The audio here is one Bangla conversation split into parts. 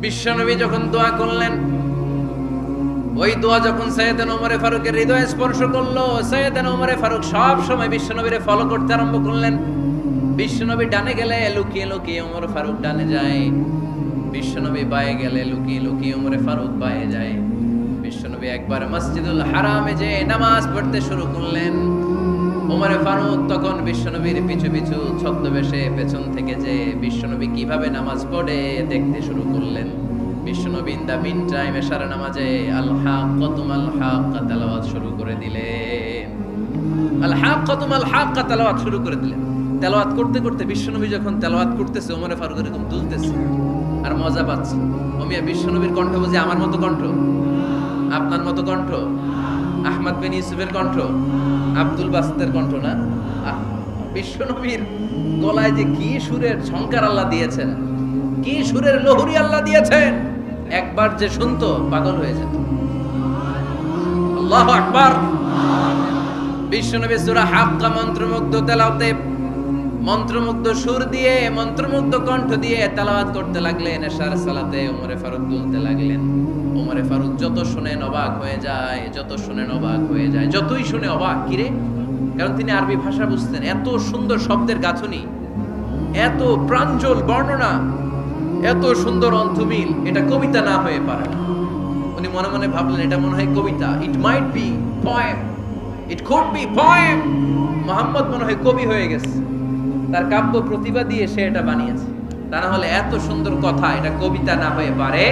বিশ্বনবী যখন দোয়া করলেন, ওই দোয়া যখন সাইয়েদনা ওমরে ফারুকের হৃদয়ে স্পর্শ করলো, সাইয়েদনা ওমরে ফারুক সব সময় বিশ্বনবীরে ফলো করতে আরম্ভ করলেন। বিশ্বনবী ডানে গেলে লুকিয়ে লুকিয়ে ওমর ফারুক ডানে যায়, বিশ্বনবী বায়ে গেলে লুকিয়ে লুকিয়ে ওমরে ফারুক বায়ে যায়। বিশ্বনবী একবার মসজিদুল হারামে যে নামাজ পড়তে শুরু করলেন, ওমরে ফারুক তখন বিশ্বনবীর পিছু পিছু ছদ্মবেশে পেছন থেকে যে বিশ্বনবী কিভাবে নামাজ পড়ে দেখতে শুরু করলেন। বিশ্বনবী ইন দা মিন টাইম এশার নামাজে আল হাক্কাতুম আল হাক্কা তেলাওয়াত শুরু করে দিলেন। আল হাক্কাতুম আল হাক্কা তেলাওয়াত শুরু করে দিলেন। তেলাওয়াত করতে করতে বিশ্বনবী যখন তেলাওয়াত করতেছে, ওমরে ফারুক এরকম দুলতেছে আর মজা পাচ্ছে। ওমিয়া বিশ্বনবীর কণ্ঠ বুঝি আমার মতো কণ্ঠ, আপনার মতো কণ্ঠ, আহমদ বিন ইউসুফের কণ্ঠ, আব্দুল বাসিতের কণ্ঠ না। বিশ্বনবীর গলায় যে কি সুরের ঝংকার আল্লাহ দিয়েছেন, কি সুরের লহরী আল্লাহ দিয়েছেন, একবার যে শুনতো পাগল হয়ে যেত। আল্লাহু আকবার। বিশ্বনবী সূরা হাক্কা মন্ত্রমুগ্ধ তেলাওয়াতে, মন্ত্রমুগ্ধ সুর দিয়ে, মন্ত্রমুগ্ধ কণ্ঠ দিয়ে তেলাওয়াত করতে লাগলেন। এশার সালাতে ওমরে ফারুক দুলতে লাগলেন। ওমরে ফারুক যত শুনেন অবাক হয়ে যায়, যত শুনেন অবাক হয়ে যায়, যতই শুনে অবাক। কিরে? কারণ তিনি আরবি ভাষা বুঝতেন। এত সুন্দর শব্দের গাঁথনি, এত প্রাঞ্জল বর্ণনা, এত সুন্দর অন্তমিল, এটা কবিতা না হয়ে পারে না। উনি মনে মনে ভাবলেন এটা মনে হয় কবিতা। It might be poem, it could be poem. Muhammad মনে হয় কবি হয়ে গেছে, তার কাব্য প্রতিভা দিয়ে সে এটা বানিয়েছে। তা না হলে এত সুন্দর কথা, এটা কবিতা না হয়ে পারে।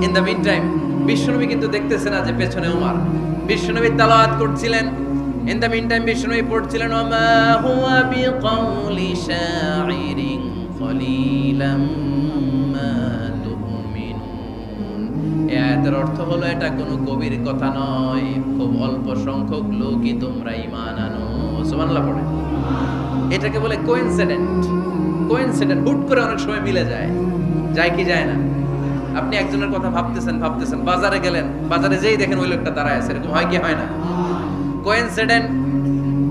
ইন দ্য মিন টাইম বিশ্বনবী কিন্তু দেখতেছে না যে পেছনে ওমর। বিশ্বনবী তেলাওয়াত করছিলেন, ইন দ্য মিন টাইম বিশ্বনবী পড়ছিলেন ওমা হুয়া বিকাউলি শাইরিন কলিলাম মা তুমিনুন। এই আয়াতের অর্থ হলো এটা কোনো কবির কথা নয়, খুব অল্প সংখ্যক লোকই তোমরা ঈমান আনো। সুবহানাল্লাহ পড়ে। এটাকে বলে কোইন্সিডেন্ট। কোইন্সিডেন্ট হুট করে অনেক সময় মিলে যায়, যায় কি যায় না? আপনি একজনের কথা ভাবতেছেন ভাবতেছেন, বাজারে গেলেন, বাজারে যেই দেখেন ওই লোকটা দাঁড়ায় আছে, এরকম হয় কি হয় না? কোইন্সিডেন্ট।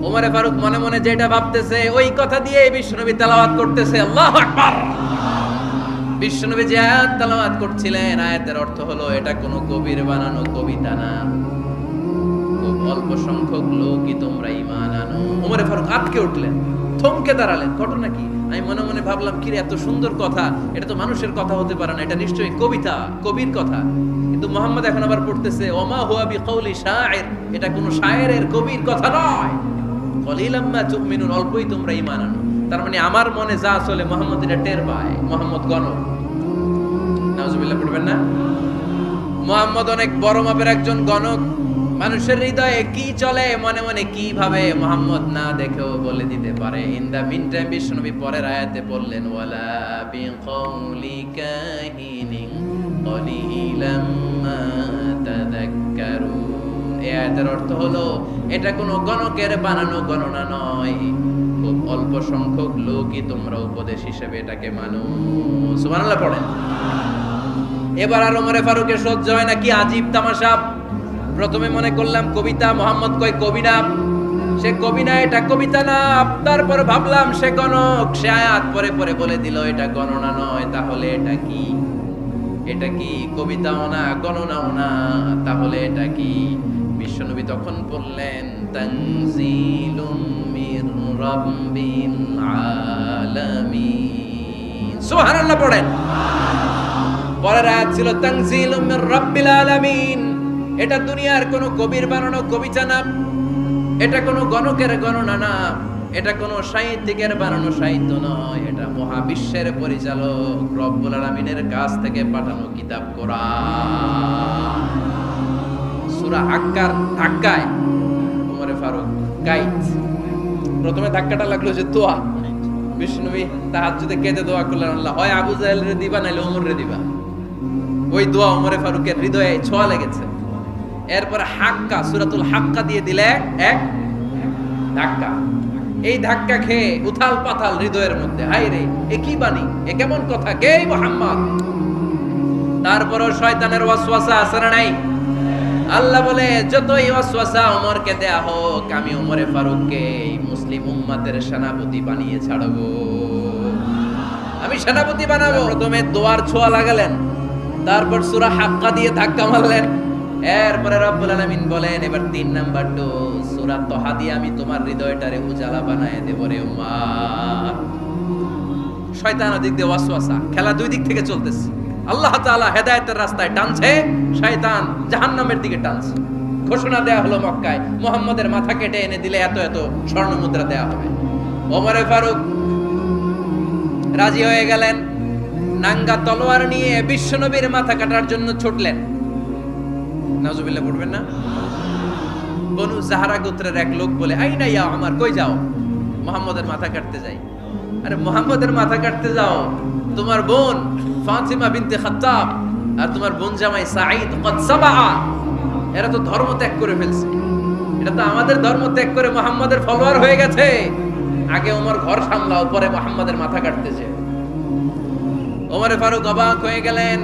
ওমরে ফারুক মনে মনে যেটা ভাবতেছে ওই কথা দিয়ে বিশ্বনবী তেলাওয়াত করতেছে। আল্লাহু আকবার। বিশ্বনবী যে আয়াত তেলাওয়াত করছিলেন, আয়াতের অর্থ হলো এটা কোনো কবির বানানো কবিতা না, খুব অল্প সংখ্যক লোকই তোমরা ঈমান আনো। ওমরে ফারুক আটকে উঠলেন, থমকে দাঁড়ালেন। ঘটনা কি? আমি মনে মনে ভাবলাম কি রে, এত সুন্দর কথা, এটা তো মানুষের কথা হতে পারে না, এটা নিশ্চয়ই কবিতা, কবির কথা। কিন্তু মুহাম্মদ এখন আবার পড়তেছে ওমা হুয়া বিকাউলি শাইর, এটা কোনো শায়েরের কবির কথা নয়। কলিলাম মা তুমিনুন, অল্পই তোমরা ঈমান আনো। তার মানে আমার মনে যা চলে মুহাম্মদ এটা টের পায়। মুহাম্মদ গণক। নাউজুবিল্লাহ পড়বেন না? মুহাম্মদ অনেক বড় মাপের একজন গণক। মানুষের হৃদয়ে কি চলে, মনে মনে কি ভাবে, মুহাম্মদ না দেখেও বলে দিতে পারে। ইন দা মিন টাইম বিশ্বনবী পরের আয়াতে বললেন ওয়ালা বিকাউলি কাহিনিন কলিলাম মা তাযাক্কারুন। এই আয়াতের অর্থ হলো এটা কোনো গণকের বানানো গণনা নয়, খুব অল্প সংখ্যক লোকই তোমরা উপদেশ হিসেবে এটাকে মানো। সুবহানাল্লাহ পড়েন। এবার আর ওমরে ফারুকের সহ্য হয় না, কি আজীব তামাশা। প্রথমে মনে করলাম কবিতা, মুহাম্মদ কয় কবি না, সে কবি না, এটা কবিতা না। তারপর ভাবলাম সে গণক, সে আয়াত পরে পরে বলে দিল এটা গণনা নয়, তাহলে এটা কি? এটা কি কবিতাও না, গণনাও না, তাহলে এটা কি? বিশ্বনবী তখন বললেন তানজিলুম মির রাব্বিল আলামিন। সুবহানাল্লাহ পড়েন। পরের আয়াত ছিল তানজিলুম মির রাব্বিল আলামিন। এটা দুনিয়ার কোনো কবির বানানো কবিতা না, এটা কোনো গণকের গণনা না, এটা কোনো সাহিত্যিকের বানানো সাহিত্য নয়, এটা মহাবিশ্বের পরিচালক রব্বুল আলামিনের কাছ থেকে পাঠানো কিতাব কোরআন। সূরা হাক্কার ধাক্কায় ওমরে ফারুক গাইড। প্রথমে ধাক্কাটা লাগলো যে দোয়া। বিশ্বনবী তাহাজ্জুদে কেঁদে দোয়া করলেন, আল্লাহ হয় আবু জাহেল রে দিবা নাইলে ওমর রে দিবা। ওই দোয়া ওমরে ফারুকের হৃদয়ে ছোঁয়া লেগেছে। এরপর হাক্কা, সূরাতুল হাক্কা দিয়ে দিলে এক ধাক্কা। এই ধাক্কা খেয়ে উথাল পাথাল হৃদয়ের মধ্যে, হায় রে এ কি বাণী, এ কেমন কথা, কে মুহাম্মদ? তারপরও শয়তানের ওয়াসওয়াসা আছে না নাই? আল্লাহ বলে যতই ওয়াসওয়াসা ওমরকে দেয়া হোক, আমি ওমরে ফারুককে মুসলিম উম্মতের সেনাপতি বানিয়ে ছাড়বো, আমি সেনাপতি বানাবো। প্রথমে দোয়ার ছোঁয়া লাগালেন, তারপর সূরা হাক্কা দিয়ে ধাক্কা মারলেন। এরপরে রব্বুল আলামিন বলেন, এবার 3 নাম্বার ডোজ সূরা তাহা দিয়ে আমি তোমার হৃদয়টারে উজালা বানায় দেব রে উম্মাহ। শয়তান ওদিক দিয়ে ওয়াসওয়াসা, খেলা দুই দিক থেকে চলতেছে। আল্লাহ তাআলা হেদায়েতের রাস্তায় টানছে, শয়তান জাহান্নামের দিকে টানছে। ঘোষণা দেয়া হলো মক্কায়, মুহাম্মদের মাথা কেটে এনে দিলে এত এত স্বর্ণ মুদ্রা দেয়া হবে। ওমরে ফারুক রাজি হয়ে গেলেন, নাঙ্গা তলোয়ার নিয়ে বিশ্বনবীর মাথা কাটার জন্য ছুটলেন। নাউজুবিল্লাহ পড়বেন না? বনু জাহরা গোত্রের এক লোক বলে, আইনা ইয়া আমার, কই যাও? মুহাম্মদের মাথা কাটতে যাই। আরে মুহাম্মদের মাথা কাটতে যাও? তোমার বোন ফাতিমা বিনতে খাত্তাব আর তোমার বোন জামাই সাঈদ কদ সাবা, এরা তো ধর্ম ত্যাগ করে ফেলছে। এটা তো আমাদের ধর্ম ত্যাগ করে মুহাম্মদের ফলোয়ার হয়ে গেছে। আগে ওমর ঘর সামলাও, পরে মুহাম্মদের মাথা কাটতেছে। ওমরে ফারুক অবাক হয়ে গেলেন,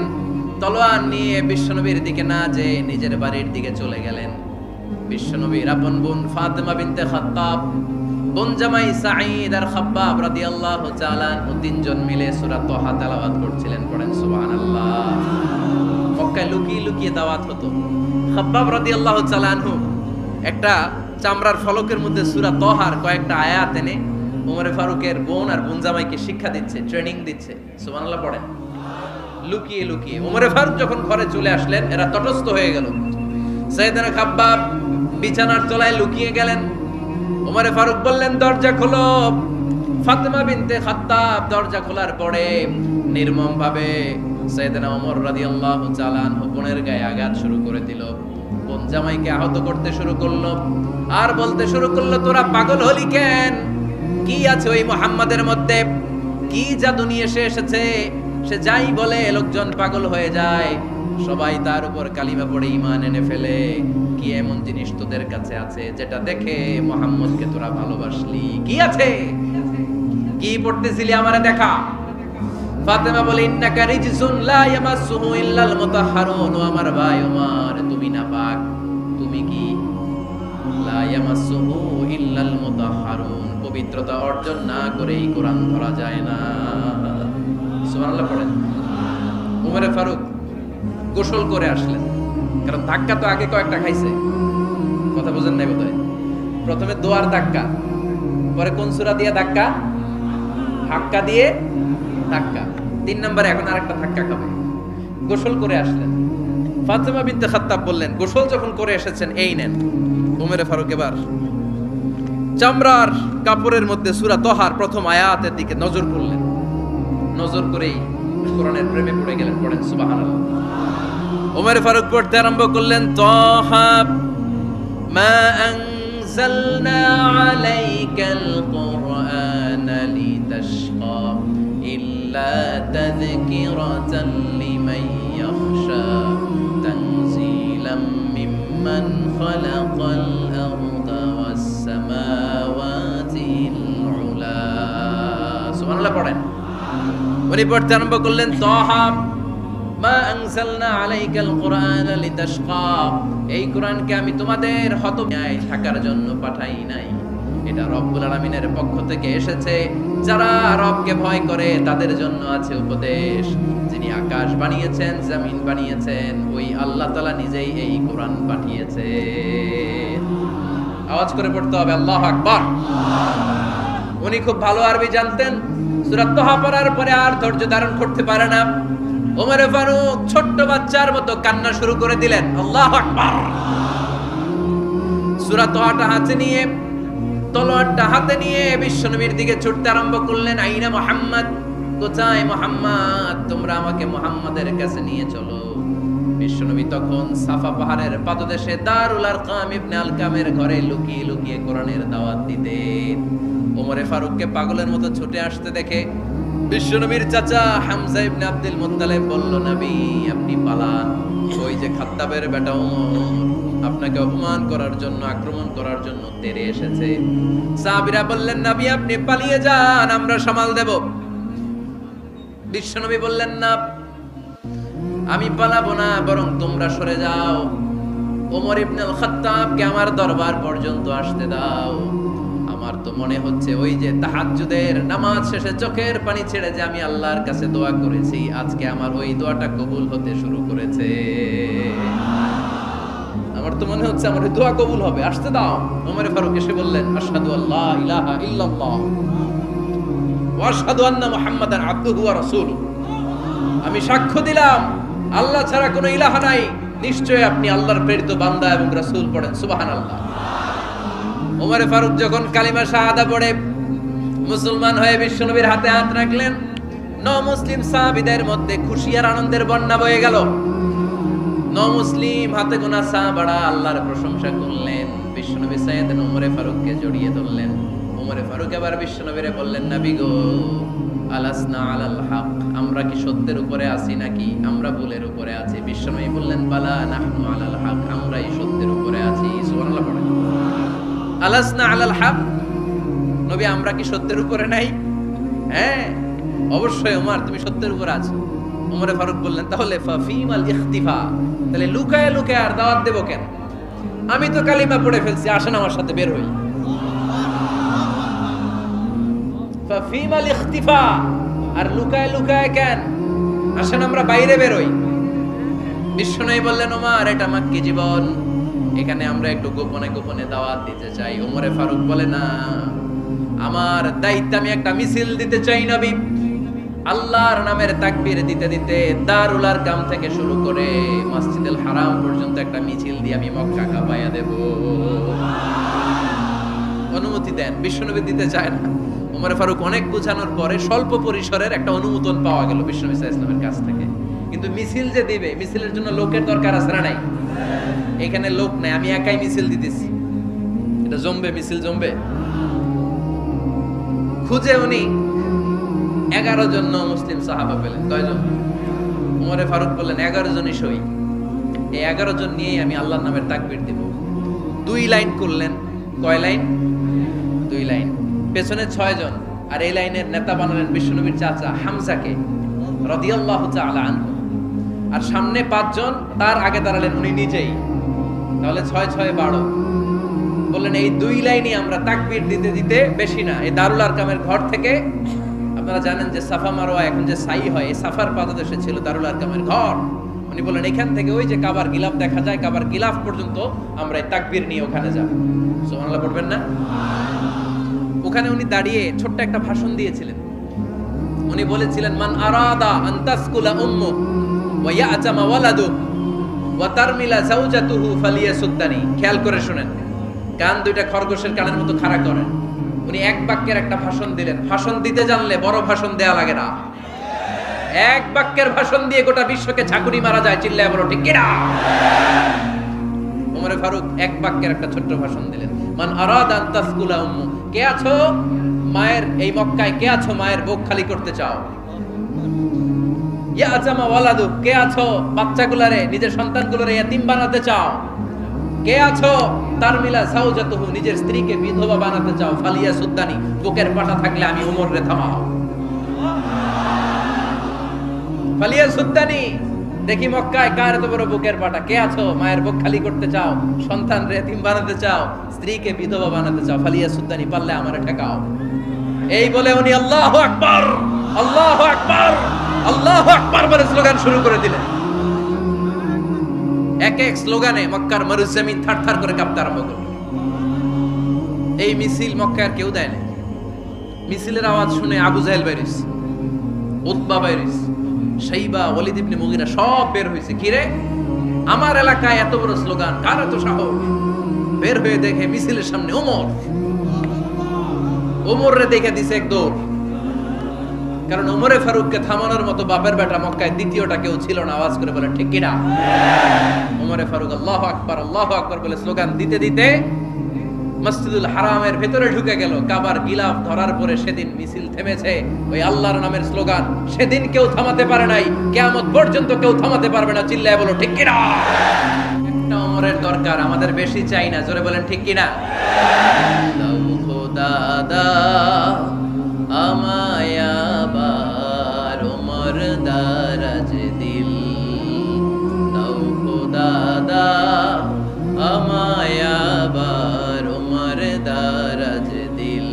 তলোয়ার নিয়ে বিশ্বনবীর দিকে না যেয়ে নিজের বাড়ির দিকে চলে গেলেন। বিশ্বনবীর আপন বোন ফাতিমা বিনতে খাত্তাব, বোন জামাই সাঈদ আর খাব্বাব রাদিয়াল্লাহু তাআলা আনহু তিনজন মিলে সূরা তাহা তেলাওয়াত করছিলেন। পড়েন সুবহানাল্লাহ। মক্কায় লুকিয়ে লুকিয়ে দাওয়াত হতো। খাব্বাব রাদিয়াল্লাহু তাআলা আনহু একটা চামড়ার ফলকের মধ্যে সূরা তাহার কয়েকটা আয়াত এনে ওমরে ফারুকের বোন আর বোন জামাইকে শিক্ষা দিচ্ছে, ট্রেনিং দিচ্ছে। সুবহানাল্লাহ পড়েন। লুকিয়ে লুকিয়ে ওমরে ফারুক যখন ঘরে চলে আসলেন, এরা তটস্থ হয়ে গেল। সাইয়েদনা খাব্বাব বিছানার তলায় লুকিয়ে গেলেন। ওমরে ফারুক বললেন, দরজা খোলো। ফাতিমা বিনতে খাত্তাব দরজা খোলার পরে নির্মম ভাবে সাইয়েদনা ওমর রাদিয়াল্লাহু তাআলা আনহু বোনের গায়ে আঘাত শুরু করে দিল। বোন জামাইকে আহত করতে শুরু করলো আর বলতে শুরু করলো, তোরা পাগল হলি কেন? কি আছে ওই মুহাম্মাদের মধ্যে? কি জাদু নিয়ে এসেছে? সে যাই বলে লোকজন পাগল হয়ে যায়, সবাই তার উপর কালিমা পড়ে ঈমান এনে ফেলে। কি এমন জিনিস তোদের কাছে আছে যেটা দেখে মুহাম্মদকে তোরা ভালোবাসলি? কি আছে? কি পড়তেছিলি আমারে দেখা। ফাতেমা বলে, ইন্নাকা রিজসুন লা ইয়ামাসসুহু ইল্লাল মুতাহহারুন। ও আমার ভাই ওমর, তুমি নাপাক। তুমি কি? লা ইয়ামাসসুহু ইল্লাল মুতাহহারুন, পবিত্রতা অর্জন না করেই কোরআন ধরা যায় না। সুবহানাল্লাহ পড়েন। ওমরে ফারুক গোসল করে আসলেন, কারণ ধাক্কা তো আগে কয়েকটা খাইছে। কথা বুঝেন নাই বোধহয়? প্রথমে দোয়ার ধাক্কা, পরে কোন সূরা দিয়ে ধাক্কা? হাক্কা দিয়ে ধাক্কা। 3 নম্বরে এখন আরেকটা ধাক্কা খাবে। গোসল করে আসলেন। ফাতিমা বিনতে খাত্তাব বললেন, গোসল যখন করে এসেছেন, এই নেন। ওমরে ফারুক এবার চামড়ার কাপড়ের মধ্যে সূরা তাহার প্রথম আয়াতের দিকে নজর করলেন। নজর করেই কোরআনের প্রেমে পড়ে গেলেন। পড়েন সুবহানাল্লাহ। ওমরে ফারুক পড়তে আরম্ভ করলেন, তাহা মা আনজালনা আলাইকাল কুরআনা লিতাশকা ইল্লা তাযকিরাতান লিমান ইয়াখশা তানজিলাম মিম্মান খালাকাল আরদা ওয়াস সামাওয়াতিল উলা। সুবহানাল্লাহ পড়েন। উনি পড়তে আরম্ভ করলেন, তাহা মা আনজালনা আলাইকাল কুরআনা লিতাশকা, এই কোরআনকে আমি তোমাদের হতভাগ্য থাকার জন্য পাঠাই নাই। এটা রব্বুল আলামিনের পক্ষ থেকে এসেছে। যারা রবকে ভয় করে তাদের জন্য আছে উপদেশ। যিনি আকাশ বানিয়েছেন, জমিন বানিয়েছেন, ওই আল্লাহ তাআলা নিজেই এই কোরআন পাঠিয়েছে। আওয়াজ করে পড়তে হবে, আল্লাহু আকবার। উনি খুব ভালো আরবি জানতেন। সূরা তাহা পড়ার পরে আর ধৈর্য ধারণ করতে পারে না। ওমরে ফারুক ছোট্ট বাচ্চার মতো কান্না শুরু করে দিলেন। আল্লাহু আকবার। সূরা তাহাটা হাতে নিয়ে, তলোয়ারটা হাতে নিয়ে বিশ্বনবীর দিকে ছুটতে আরম্ভ করলেন। আইনা মুহাম্মদ, কোথায় মুহাম্মদ? তোমরা আমাকে মুহাম্মাদের কাছে নিয়ে চলো। বিশ্বনবী তখন সাফা পাহাড়ের পাদদেশে দারুল আরকাম ইবনে আলকামের ঘরে লুকিয়ে লুকিয়ে কোরআনের দাওয়াত দিতেন। ওমরে ফারুককে পাগলের মতো ছুটে আসতে দেখে বিশ্বনবীর চাচা হামজা ইবনে আব্দুল মুত্তালিব বলল, নবী আপনি পালান। ওই যে খাত্তাবের বেটা ওমর আপনাকে অপমান করার জন্য, আক্রমণ করার জন্য তেড়ে এসেছে। সাহাবীরা বললেন, নবী আপনি পালিয়ে যান, আমরা সামাল দেব। বিশ্বনবী বললেন, না আমি পালাবো না, বরং তোমরা সরে যাও। ওমর ইবনে আল খাত্তাবকে আমার দরবার পর্যন্ত আসতে দাও। আমার আমার তো মনে হচ্ছে ওই যে তাহাজ্জুদের নামাজ শেষে চোখের পানি ছেড়ে যে আমি আল্লাহর কাছে দোয়া করেছি, আজকে আমার ওই দোয়াটা কবুল হতে শুরু করেছে। আমার তো মনে হচ্ছে আমার দোয়া কবুল হবে, আসতে দাও। ওমর ফারুক এসে বললেন, আশহাদু আল্লা ইলাহা ইল্লাল্লাহ ওয়া আশহাদু আন্না মুহাম্মাদান আবদুহু ওয়া রাসূলুহু। আমি সাক্ষ্য দিলাম আল্লাহ ছাড়া কোনো ইলাহা নাই, নিশ্চয়ই আপনি আল্লাহর প্রেরিত বান্দা এবং রাসূল। পড়েন সুবহানাল্লাহ। ওমর ফারুক যখন কালিমা শাহাদা পড়ে মুসলমান হয়ে বিশ্বনবীর হাতে হাত রাখলেন, মুসলিম সাহাবীদের মধ্যে খুশি আর আনন্দের বন্যা বয়ে গেল। মুসলিম হাতে গোনা সাহাবারা আল্লাহর প্রশংসা করলেন। বিশ্বনবী সাইয়েদনা ওমর ফারুককে জড়িয়ে ধরলেন। ওমর ফারুক এবার বিশ্বনবীরে বললেন, নবী গো, আলাসনা আলাল হক, আমরা কি সত্যের উপরে আছি নাকি আমরা ভুলের উপরে আছি? বিশ্বনবী বললেন, বালা নাহনু আলাল হক, আমরাই সত্যের উপরে আছি। সুবহানাল্লাহ পড়েন। আলাসনা আলাল হক, নবী আমরা কি সত্যের উপরে নাই? হ্যাঁ অবশ্যই ওমর, তুমি সত্যের উপরে আছো। ওমর ফারুক বললেন, তাহলে ফাফিমাল ইখতিফা, তাহলে লুকায় লুকায় আর দাওয়াত দেব কেন? আমি তো কালিমা পড়ে ফেলছি, আসেন আমার সাথে বের হই। ফাফিমাল ইখতিফা, আর লুকায় লুকায় কেন? আসেন আমরা বাইরে বের হই। বিশ্বনবী বললেন, ওমর এটা মাক্কি জীবন, এখানে আমরা একটু গোপনে গোপনে দাওয়াত দিতে চাই। ওমর ফারুক বলে, না, আমার দায়িত্ব, আমি একটা মিছিল দিতে চাই নবী। আল্লাহর নামের তাকবীর দিতে দিতে দারুল আরকাম থেকে শুরু করে মসজিদুল হারাম পর্যন্ত একটা মিছিল দিয়ে আমি মক্কা কাঁপাইয়া দেব। অনুমতি দেন। বিশ্বনবী দিতে চায় না। ওমর ফারুক অনেক বোঝানোর পরে স্বল্প পরিসরের একটা অনুমোদন পাওয়া গেল বিশ্বনবী সাল্লাল্লাহু আলাইহি ওয়াসাল্লামের কাছ থেকে। কিন্তু মিছিল যে দিবে, মিছিলের জন্য লোকের দরকার আছে না নাই? এখানে লোক নাই, আমি একাই মিছিল দিতেছি। এটা জমবে, মিছিল জমবে। খুঁজে উনি 11 জন মুসলিম সাহাবা পেলেন। কয়জন? ওমর ফারুক বললেন, 11 জনই সই। এই 11 জন নিয়েই আমি আল্লাহর নামের তাকবীর দিব। 2 লাইন করলেন। কয় লাইন? 2 লাইন। পেছনে 6 জন, আর এই লাইনের নেতা বানালেন বিশ্বনবীর চাচা হামজাকে রাদিয়াল্লাহু তাআলা আনহু। আর সামনে 5 জন, তার আগে দাঁড়ালেন উনি নিজেই। তাহলে 6 6 12। বললেন, এই 2 লাইনই আমরা তাকবীর দিতে দিতে, বেশি না, এই দারুল আরকামের ঘর থেকে, আপনারা জানেন যে সাফা মারওয়া এখন যে সাই হয়, এই সাফার পাদদেশে ছিল দারুল আরকামের ঘর। উনি বললেন, এখান থেকে ওই যে কাবার গিলাফ দেখা যায়, কাবার গিলাফ পর্যন্ত আমরা এই তাকবীর নিয়ে ওখানে যাব। সুবহানাল্লাহ পড়বেন না? ওখানে উনি দাঁড়িয়ে ছোট্ট একটা ভাষণ দিয়েছিলেন। উনি বলেছিলেন, মান আরাদা আন তাসকুলা উম্মু ওয়া ইয়াতামা ওয়ালাদু ওয়া তারমিলা যাওজাতুহু ফালিয়াসুদ্দানি। খেয়াল করে শুনেন, কান দুইটা খরগোশের কানের মতো খাড়া করেন। উনি এক বাক্যের একটা ভাষণ দিলেন। ভাষণ দিতে জানলে বড় ভাষণ দেয়া লাগে না। এক বাক্যের ভাষণ দিয়ে গোটা বিশ্বকে ঝাঁকুনি মারা যায়। চিল্লায় বলো ঠিক কিনা? ওমর ফারুক এক বাক্যের একটা ছোট্ট ভাষণ দিলেন। মান আরাদা আন তাসকুলা উম্মু, কে আছো মায়ের এই মক্কায়, কে আছো মায়ের বুক খালি করতে চাও? ইয়াতামা ওয়ালাদু, কে আছো বাচ্চাগুলারে, নিজের সন্তানগুলোরে ইয়াতিম বানাতে চাও? কে আছো তারমিলা যাওজাতুহু, নিজের স্ত্রীকে বিধবা বানাতে চাও? ফালিয়াসুদ্দানি, বুকের পাটা থাকলে আমি ওমর রে থামাও। ফালিয়াসুদ্দানি, দেখি মক্কায় কার এত বড় বুকের পাটা? কে আছো মায়ের বুক খালি করতে চাও, সন্তান রে এতিম বানাতে চাও, স্ত্রীকে বিধবা বানাতে চাও? ফালিয়াসুদ্দানি, পারলে আমারে ঠেকাও। এই বলে উনি আল্লাহু আকবার, আল্লাহু আকবার, আল্লাহু আকবার বলে স্লোগান শুরু করে দিলেন। এক এক স্লোগানে মক্কার মরুজমিন থারথার করে কাঁপতে আরম্ভ করল। এই মিছিল মক্কার কেউ দেয় না। মিছিলের আওয়াজ শুনে আবু জাহেল বাইরিস, উতবা বাইরিস, শাইবা, ওয়ালিদ ইবনে মুগিরা সব বের হয়েছে। কিরে, আমার এলাকায় এত বড় স্লোগান, কার এত সাহস? বের হয়ে দেখে মিছিলের সামনে ওমর। ওমর রে দেখে দিছে এক দৌড়। কারণ ওমরে ফারুককে থামানোর মতো বাপের বেটা মক্কায় দ্বিতীয়টা কেউ ছিল না। আওয়াজ করে বলেন ঠিক কিনা? ওমরে ফারুক আল্লাহু আকবার, আল্লাহু আকবার বলে স্লোগান দিতে দিতে মসজিদুল হারামের ভেতরে ঢুকে গেল। কাবার গিলাফ ধরার পরে সেদিন মিছিল থেমেছে ওই আল্লাহর নামের স্লোগান। সেদিন কেউ থামাতে পারে নাই, কিয়ামত পর্যন্ত কেউ থামাতে পারবে না। চিল্লায় বলো ঠিক কিনা? একটা ওমরের দরকার, আমাদের বেশি চাই না। জোরে বলেন ঠিক কিনা? দাও খোদা দাও আমায় আবার ওমর দারাজ দিল, দাও খোদা দাও আমায় আবার ওমর দারাজ দিল।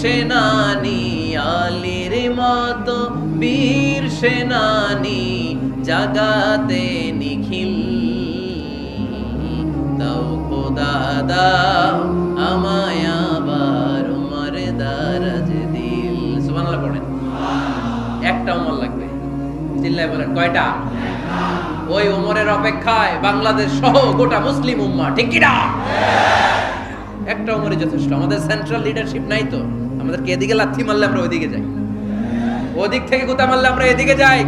সেনানি, আলীর মতো বীর সেনানি, জাগাতে নিখিল। দাও খোদা দাও আমায় আবার উমর দারাজ দিল। সুবহানাল্লাহ পড়েন। একটা উমর লাগবে, চিল্লায় বলেন কয়টা? ওই উমরের অপেক্ষায় বাংলাদেশ সহ গোটা মুসলিম উম্মাহ, ঠিক কি না? একটা উমরই যথেষ্ট। আমাদের সেন্ট্রাল লিডারশিপ নাই তো, আমাদেরকে এদিকে লাথি মারলে আমরা ওইদিকে যাই, ওদিক থেকে গুতা মারলে আমরা এদিকে যাই।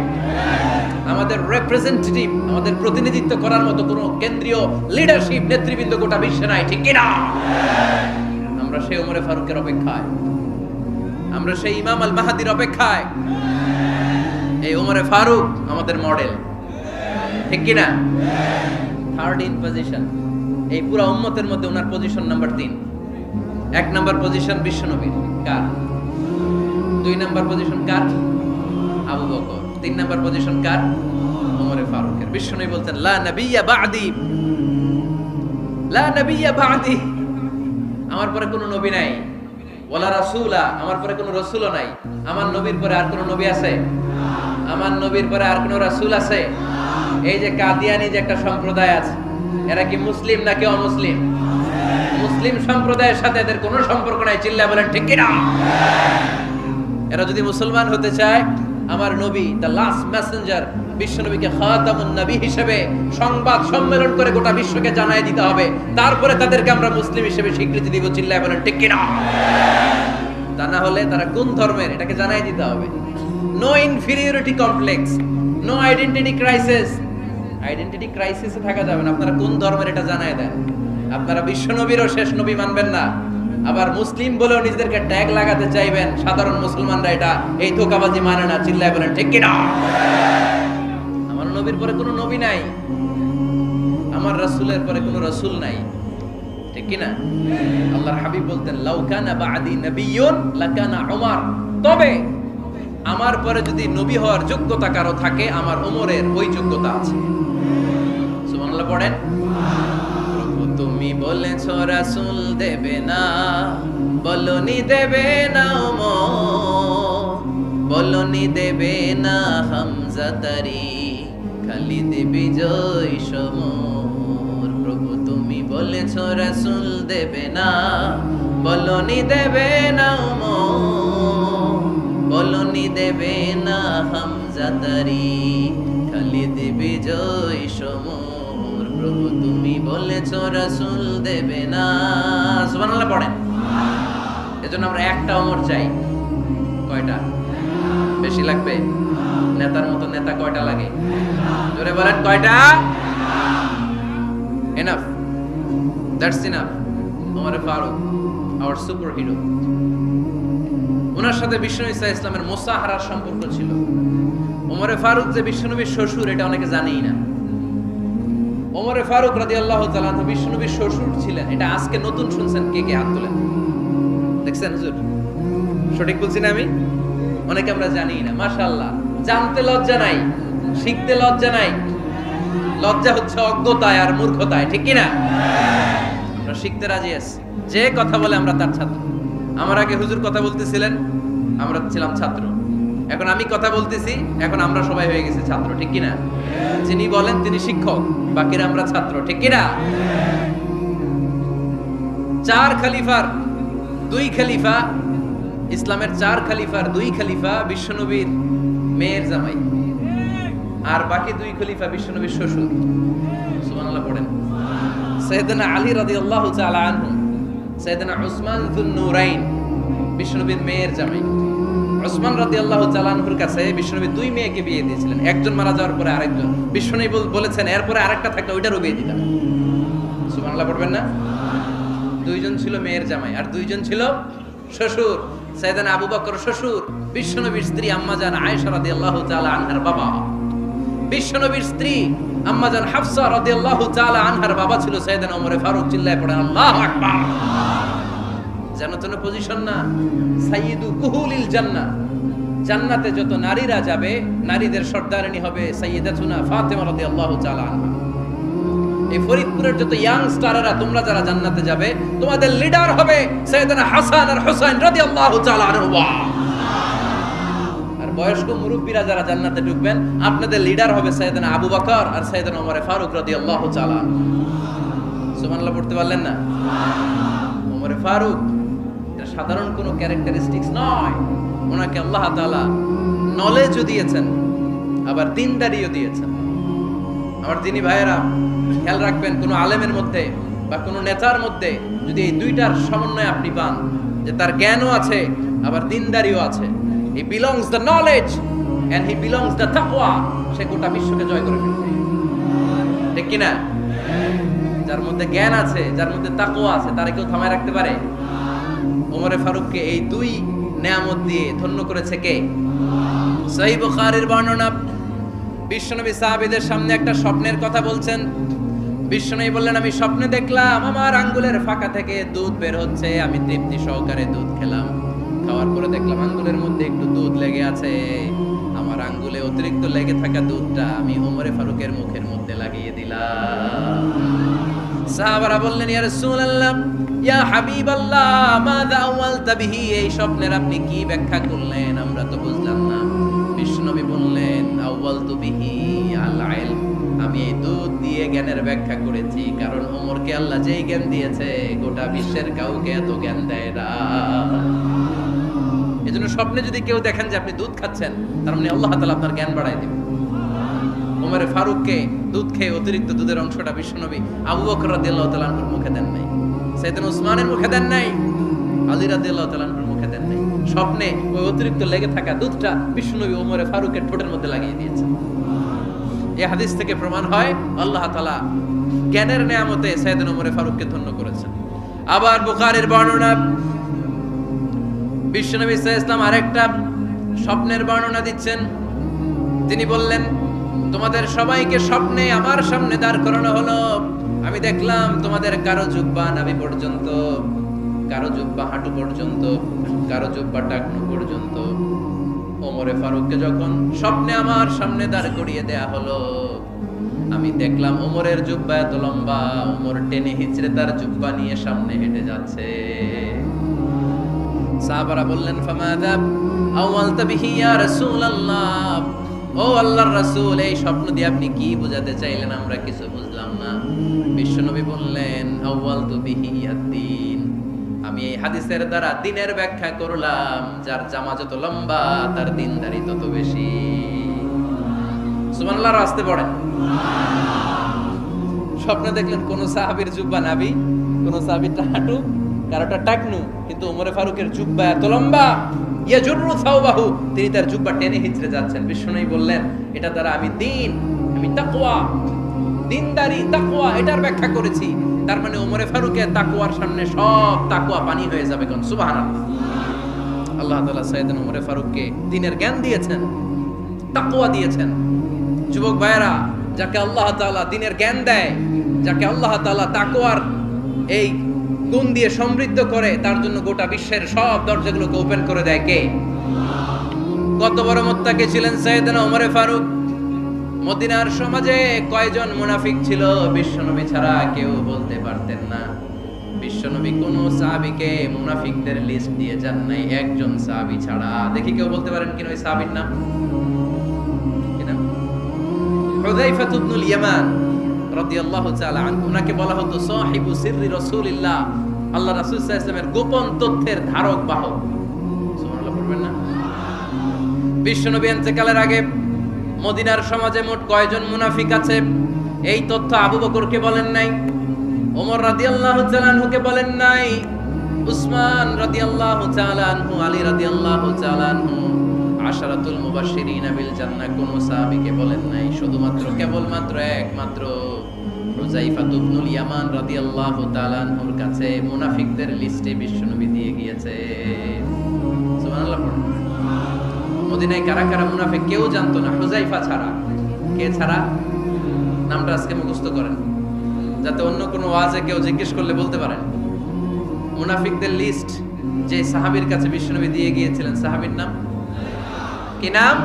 আমাদের রিপ্রেজেন্টেটিভ, আমাদের প্রতিনিধিত্ব করার মতো কোনো কেন্দ্রীয় লিডারশিপ নেতৃবৃন্দ গোটা বিশ্বে নাই, ঠিক কি না? আমরা সেই উমরে ফারুকের অপেক্ষায়, আমরা সেই ইমাম আল মাহদির অপেক্ষায়। এই উমরে ফারুক আমাদের মডেল, ঠিক কি না? থার্ড ইন পজিশন এই পুরো উম্মতের মধ্যে ওনার পজিশন নাম্বার 3। 1 নাম্বার পজিশন বিশ্বনবীর, কার? 2 নাম্বার পজিশন কার? আবু বকর। 3 নাম্বার পজিশন কার? ওমরে ফারুকের। বিশ্বনবী বলতেন লা নবিয়্যা বা'দি, লা নবিয়্যা বা'দি, আমার পরে কোনো নবী নাই। ওয়ালা রাসূলা, আমার পরে কোনো রাসূলও নাই। আমার নবীর পরে আর কোনো নবী আছে? আমার নবীর পরে আর কোনো রাসূল আছে? এই যে কাদিয়ানি যে একটা সম্প্রদায় আছে, এরা কি মুসলিম নাকি অমুসলিম? মুসলিম সম্প্রদায়ের সাথে এদের কোনো সম্পর্ক নাই, চিল্লা বলেন ঠিক কি না? এরা যদি মুসলমান হতে চায়, আমার নবী দ্য লাস্ট মেসেঞ্জার বিশ্বনবীকে খাতামুন নবী হিসেবে সংবাদ সম্মেলন করে গোটা বিশ্বকে জানায় দিতে হবে, তারপরে তাদেরকে আমরা মুসলিম হিসেবে স্বীকৃতি দিব, চিল্লা বলেন ঠিক কি না? তা না হলে তারা কোন ধর্মের এটাকে জানাই দিতে হবে। No inferiority complex, no identity crisis. Identity ক্রাইসিসে থাকা যাবে না, আপনারা কোন ধর্মের এটা জানায় দেন। আপনারা বিশ্বনবীরও শেষ নবী মানবেন না, আবার মুসলিম বলেও নিজেদেরকে ট্যাগ লাগাতে চাইবেন। সাধারণ মুসলমানরা এটা এই ধোঁকাবাজি মানে না, চিল্লায় বলেন ঠিক কি না? আমার নবীর পরে কোনো নবী নাই, আমার রাসূলের পরে কোনো রাসূল নাই, ঠিক কি না? আল্লাহর হাবিব বলতেন লাউ কানা বা'দি নাবিয়্যুন লাকানা উমর, তবে আমার পরে যদি নবী হওয়ার যোগ্যতা কারো থাকে, আমার ওমরের ওই যোগ্যতা আছে। সুবহানাল্লাহ পড়েন। প্রভু তুমি বলেছো রাসূল দেবে না, বলনি দেবে না ওমর, বলনি দেবে না হামজা তারি, খালিদ বিজয় সমর। প্রভু তুমি বলেছো রাসূল দেবে না, বলনি দেবে না ওমর, বলনি দেবে না হামজা তারি, খালিদ বিজয় সমর। প্রভু তুমি বলেছো রাসূল দেবে না। সুবহানাল্লাহ পড়েন। এজন্য আমরা একটা ওমর চাই। কয়টা? বেশি লাগবে? নেতার মতো নেতা কয়টা লাগে? জোরে বলেন কয়টা? Enough, that's enough. Omar Farooq our superhero. ওনার সাথে বিশ্বনবী সাল্লাল্লাহু আলাইহি ওয়াসাল্লামের মুসাহারার সম্পর্ক ছিল। ওমরে ফারুক যে বিশ্বনবীর শ্বশুর, এটা অনেকে জানেই না। ওমরে ফারুক রাদিয়াল্লাহু তাআলা আনহু বিশ্বনবীর শ্বশুর ছিলেন, এটা আজকে নতুন শুনছেন। কে কে হাত তোলেন? দেখছেন হুজুর? সঠিক বলছি না আমি? অনেকে আমরা জানিই না। মাশাআল্লাহ, জানতে লজ্জা নাই, শিখতে লজ্জা নাই। লজ্জা হচ্ছে অজ্ঞতায় আর মূর্খতায়, ঠিক কি না? আমরা শিখতে রাজি আছি। যে কথা বলে আমরা তার ছাত্র। আমার আগে হুজুর কথা বলতেছিলেন, আমরা ছিলাম ছাত্র। এখন আমি কথা বলতেছি, এখন আমরা সবাই হয়ে গেছি ছাত্র, ঠিক কি না? যিনি বলেন তিনি শিক্ষক, বাকিরা আমরা ছাত্র, ঠিক কি না? 4 খলিফার 2 খলিফা, ইসলামের 4 খলিফার 2 খলিফা বিশ্বনবীর মেয়ের জামাই, আর বাকি 2 খলিফা বিশ্বনবীর শ্বশুর। সুবহানাল্লাহ পড়েন। সাইয়েদনা আলী রাদিয়াল্লাহু তাআলা আনহু, সাইয়েদনা উসমান যুন নূরাইন বিশ্বনবীর মেয়ের জামাই। উসমান রাদিয়াল্লাহু তাআলা আনহুর কাছে বিশ্বনবী 2 মেয়েকে বিয়ে দিয়েছিলেন। একজন মারা যাওয়ার পরে আরেকজন। বিশ্বনবী বলেছেন এরপরে আরেকটা থাকলে ওইটারও বিয়ে দিতাম। সুবহানাল্লাহ পড়বেন না? 2 জন ছিল মেয়ের জামাই আর 2 জন ছিল শ্বশুর। সাইয়েদনা আবু বকর শ্বশুর, বিশ্বনবীর স্ত্রী আম্মাজান আয়েশা রাদিয়াল্লাহু তাআলা আনহার বাবা। বিশ্বনবীর স্ত্রী আম্মাজান হাফসা রাদিয়াল্লাহু তাআলা আনহার বাবা ছিল সাইয়েদনা ওমর ফারুক। চিল্লায় পড়েন আল্লাহু আকবার। জানো তো পজিশন না? সাইয়্যিদু কুহুলিল জান্নাহ, জান্নাতে যত নারীরা যাবে, নারীদের সর্দারিনী হবে সাইয়্যিদাতুনা ফাতেমা রাদিয়াল্লাহু তাআলা আনহা। এই ফরিদপুরের যত ইয়াং স্টারেরা তোমরা যারা জান্নাতে যাবে তোমাদের লিডার হবে সাইয়েদনা হাসান আর হুসাইন রাদিয়াল্লাহু তাআলা আনহুমা। আর বয়স্ক মুরব্বীরা যারা জান্নাতে ঢুকবেন আপনাদের লিডার হবে সাইয়েদনা আবু বকর আর সাইয়েদনা ওমর ফারুক রাদিয়াল্লাহু তাআলা। সুবহানাল্লাহ পড়তে পারলেন না? ওমর ফারুক এটা সাধারণ কোনো ক্যারেক্টারিস্টিক্স নয়, ওনাকে আল্লাহ তাআলা নলেজও দিয়েছেন আবার দিনদারিও দিয়েছেন। আমার দিনী ভাইয়েরা খেয়াল রাখবেন, কোনো আলেমের মধ্যে বা কোনো নেতার মধ্যে যদি এই দুইটার সমন্বয় আপনি পান, যে তার জ্ঞানও আছে আবার দিনদারিও আছে, he belongs the knowledge and he belongs the তাকওয়া, সে গোটা বিশ্বকে জয় করে ফেলবে। ঠিক কিনা? যার মধ্যে জ্ঞান আছে, যার মধ্যে তাকওয়া আছে, তারে কেউ থামায় রাখতে পারে? ওমরে ফারুককে এই দুই নেয়ামত দিয়ে ধন্য করেছে কে? সহিহ বুখারীর বর্ণনা, বিশ্বনবী সাহাবীদের সামনে একটা স্বপ্নের কথা বলছেন। বিশ্বনবী বললেন, আমি স্বপ্নে দেখলাম আমার আঙ্গুলের ফাঁকা থেকে দুধ বের হচ্ছে, আমি তৃপ্তি সহকারে দুধ খেলাম। খাওয়ার পরে দেখলাম আঙ্গুলের মধ্যে একটু দুধ লেগে আছে। আমার আঙ্গুলে অতিরিক্ত লেগে থাকা দুধটা আমি ওমরে ফারুকের মুখের মধ্যে লাগিয়ে দিলাম। সাহাবারা বললেন, ইয়া রাসূলুল্লাহ, ইয়া হাবিবাল্লাহ, মাযা আওয়ালতা বিহি, এই স্বপ্নের আপনি কি ব্যাখ্যা করলেন, আমরা তো বুঝলাম না। বিশ্বনবী বললেন, আওয়ালতু বিহি আল ইলম, আমি এই দুধ দিয়ে জ্ঞানের ব্যাখ্যা করেছি, কারণ ওমরকে আল্লাহ যেই জ্ঞান দিয়েছে গোটা বিশ্বের কাউকে এত জ্ঞান দেয় না। এজন্য স্বপ্নে যদি কেউ দেখেন যে আপনি দুধ খাচ্ছেন, তার মানে আল্লাহ তাআলা আপনার জ্ঞান বাড়ায় দিবেন। ওমরে ফারুককে দুধ খেয়ে অতিরিক্ত দুধের অংশটা বিশ্বনবী আবু বকর রাদিয়াল্লাহু তাআলা আনহুর মুখে দেন নাই, সাইয়েদনা উসমানের মুখে দেন নাই, আলী রাদিয়াল্লাহু তাআলা আনহুর মুখে দেন নাই। স্বপ্নে ওই অতিরিক্ত লেগে থাকা দুধটা বিশ্বনবী ওমরে ফারুকের ঠোঁটের মধ্যে লাগিয়ে দিয়েছেন। এই হাদিস থেকে প্রমাণ হয় আল্লাহ তাআলা জ্ঞানের নেয়ামতে সাইয়েদনা ওমরে ফারুককে ধন্য করেছেন। আবার বুখারীর বর্ণনা, বিশ্বনবী সাল্লাল্লাহু আলাইহি ওয়াসাল্লাম আরেকটা স্বপ্নের বর্ণনা দিচ্ছেন। তিনি বললেন, তোমাদের সবাইকে স্বপ্নে আমার সামনে দাঁড় করানো হলো। আমি দেখলাম তোমাদের কারো জুব্বা নাভি পর্যন্ত, কারো জুব্বা হাঁটু পর্যন্ত, কারো জুব্বা টাকনু পর্যন্ত। ওমরে ফারুককে যখন স্বপ্নে আমার সামনে দাঁড় করিয়ে দেয়া হলো, আমি দেখলাম ওমরের জুব্বা এত লম্বা, ওমর টেনে হিচড়ে তার জুব্বা নিয়ে সামনে হেঁটে যাচ্ছে। সাহাবারা বললেন, ফামাযা আওয়ালতা বিহি ইয়া রাসূলুল্লাহ, ও আল্লাহর রাসূল, এই স্বপ্ন দিয়ে আপনি কি বোঝাতে চাইলেন, আমরা কিছু বুঝলাম না। বিশ্বনবী বললেন, আওয়ালতু বিহি আদ-দীন, আমি এই হাদিসের দ্বারা দ্বীনের ব্যাখ্যা করলাম, যার জামা যত লম্বা তার দ্বীনদারি তত বেশি। সুবহানাল্লাহ, আসতে পড়েন। স্বপ্নে দেখলেন কোন সাহাবীর জুব্বা নাভি, কোন সাহাবীর হাঁটু, কারোটা টাকনু, কিন্তু ওমরে ফারুকের জুব্বা এত লম্বা, ইয়াজুরু সাওবাহু, তিনি তার জুব্বা টেনে হিচড়ে যাচ্ছেন। বিশ্বনবী বললেন, এটা দ্বারা আমি দ্বীন, আমি তাকওয়া, দ্বীনদারি তাকওয়া এটার ব্যাখ্যা করেছি। তার মানে ওমরে ফারুকের তাকওয়ার সামনে সব তাকওয়া পানি হয়ে যাবে। কোন সুবহানাল্লাহ। আল্লাহ তাআলা সাইয়েদনা ওমরে ফারুককে দ্বীনের জ্ঞান দিয়েছেন, তাকওয়া দিয়েছেন। যুবক ভাইয়েরা, যাকে আল্লাহ তাআলা দ্বীনের জ্ঞান দেয়, যাকে আল্লাহ তাআলা তাকওয়ার এই গুণ দিয়ে সমৃদ্ধ করে, তার জন্য গোটা বিশ্বের সব দরজাগুলোকে ওপেন করে দেয় কে? কত বড় মুত্তাকি ছিলেন সাইয়েদনা ওমরে ফারুক। মদিনার সমাজে কয়জন মুনাফিক ছিল বিশ্বনবী ছাড়া কেউ বলতে পারতেন না। বিশ্বনবী কোন সাহাবীকে মুনাফিকদের লিস্ট দিয়ে যান নাই, একজন সাহাবী ছাড়া। দেখি কেউ বলতে পারেন কিনা ওই সাহাবীর নাম? কি নাম? হুযায়ফা ইবনুল ইয়ামান রাদিয়াল্লাহু তাআলা আনহু। ওনাকে বলা হতো সাহিবু সিররি রাসূলিল্লাহ, আল্লাহ রাসূল সাল্লাল্লাহু আলাইহি ওয়াসাল্লামের গোপন তথ্যের ধারক বাহক। সুবহানাল্লাহ পড়বেন না? বিশ্বনবী ইন্তেকালের আগে মদিনার সমাজে মোট কয়জন মুনাফিক আছে এই তথ্য আবু বকরকে বলেন নাই, ওমর রাদিয়াল্লাহু তাআলা আনহুকে বলেন নাই, উসমান রাদিয়াল্লাহু তাআলা আনহু, আলী রাদিয়াল্লাহু তাআলা আনহু, আশারাতুল মুবাশশিরিনা বিল জান্নাহ কোন সাহাবীকে বলেন নাই। শুধুমাত্র কেবলমাত্র একমাত্র হুযায়ফা ইবনুল ইয়ামান রাদিয়াল্লাহু তাআলা আনহুর কাছে মুনাফিকদের লিস্টে বিশ্বনবী দিয়ে গিয়েছে। সুবহানাল্লাহ। মদিনায় কারা কারা মুনাফিক কেউ জানতো না হুযায়ফা ছাড়া। কে ছাড়া? নামটা আজকে মুখস্থ করেন, যাতে অন্য কোনো ওয়াজে কেউ জিজ্ঞেস করলে বলতে পারেন। মুনাফিকদের লিস্ট যে সাহাবীর কাছে বিশ্বনবী দিয়ে গিয়েছিলেন, সাহাবীর নাম কি? নাম?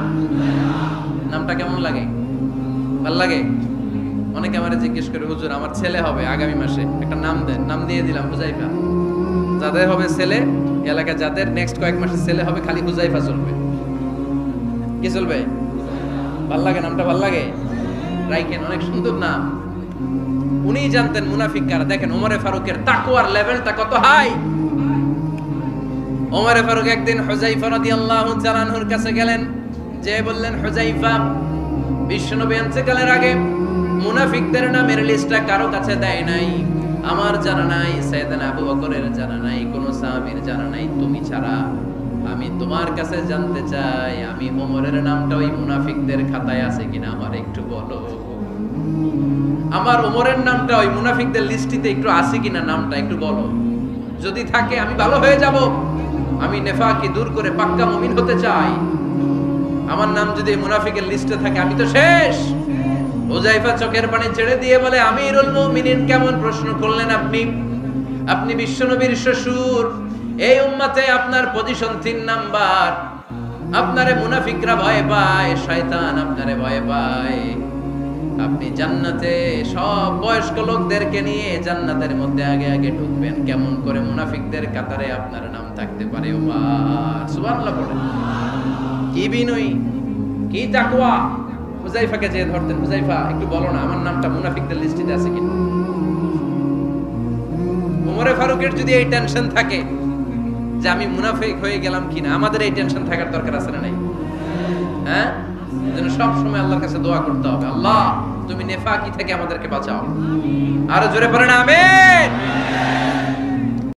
নামটা কেমন লাগে? ভাল লাগে? অনেকে আমারে জিজ্ঞেস করে, হুজুর আমার ছেলে হবে আগামী মাসে, একটা নাম দেন। নাম দিয়ে দিলাম হুজাইফা। যাদের হবে ছেলে, এলাকায় যাদের নেক্সট কয়েক মাসে ছেলে হবে, খালি হুজাইফা চলবে। কি চলবে? ভাল লাগে নামটা? ভাল লাগে? রাইখেন, অনেক সুন্দর নাম। উনি জানতেন মুনাফিক কারা। দেখেন ওমরে ফারুকের তাকওয়ার লেভেলটা কত হাই। ওমরে ফারুক একদিন হুজাইফা রাদিয়াল্লাহু তাআলা আনহুর কাছে গেলেন, যে বললেন, হুজাইফা, বিশ্বনবী ইন্তেকালের আগে মুনাফিকদের নামের লিস্টটা কারো কাছে দেয় নাই, আমার জানা নাই, সাইয়েদনা আবু বকরের জানা নাই, কোন সাহাবীর জানা নাই, তুমি ছাড়া। আমি তোমার কাছে জানতে চাই, আমি ওমরের নামটা ওই মুনাফিকদের খাতায় আছে কিনা আমার একটু বলো। আমার ওমরের নামটা ওই মুনাফিকদের লিস্টিতে একটু আছে কিনা, নামটা একটু বলো। যদি থাকে আমি ভালো হয়ে যাব, আমি নেফাকি দূর করে পাক্কা মুমিন হতে চাই। আমার নাম যদি মুনাফিকের লিস্টে থাকে আমি তো শেষ। হুজাইফা চোখের পানি ছেড়ে দিয়ে বলে, আমিরুল মুমিনিন, কেমন প্রশ্ন করলেন আপনি? আপনি বিশ্বনবীর শ্বশুর, এই উম্মতে আপনার পজিশন 3 নাম্বার। আপনারে মুনাফিকরা ভয় পায়, শয়তান আপনারে ভয় পায়। আপনি জান্নাতে সব বয়স্ক লোকদেরকে নিয়ে জান্নাতের মধ্যে আগে আগে ঢুকবেন, কেমন করে মুনাফিকদের কাতারে আপনার নাম থাকতে পারে? ওমর সুবহানাল্লাহ পড়েন। কি বিনয়ী, কি তাকওয়া। হুজাইফাকে যে ধরতেন, হুজাইফা একটু বলো না আমার নামটা মুনাফিকদের লিস্টিতে আছে কিনা। ওমরে ফারুকের যদি এই টেনশন থাকে যে আমি মুনাফিক হয়ে গেলাম কিনা, আমাদের এই টেনশন থাকার দরকার আছে না নাই? হ্যাঁ, এজন্য সব সময় আল্লাহর কাছে দোয়া করতে হবে, আল্লাহ তুমি নেফাকি থেকে আমাদেরকে বাঁচাও। আরো জোরে পড়েন আমিন।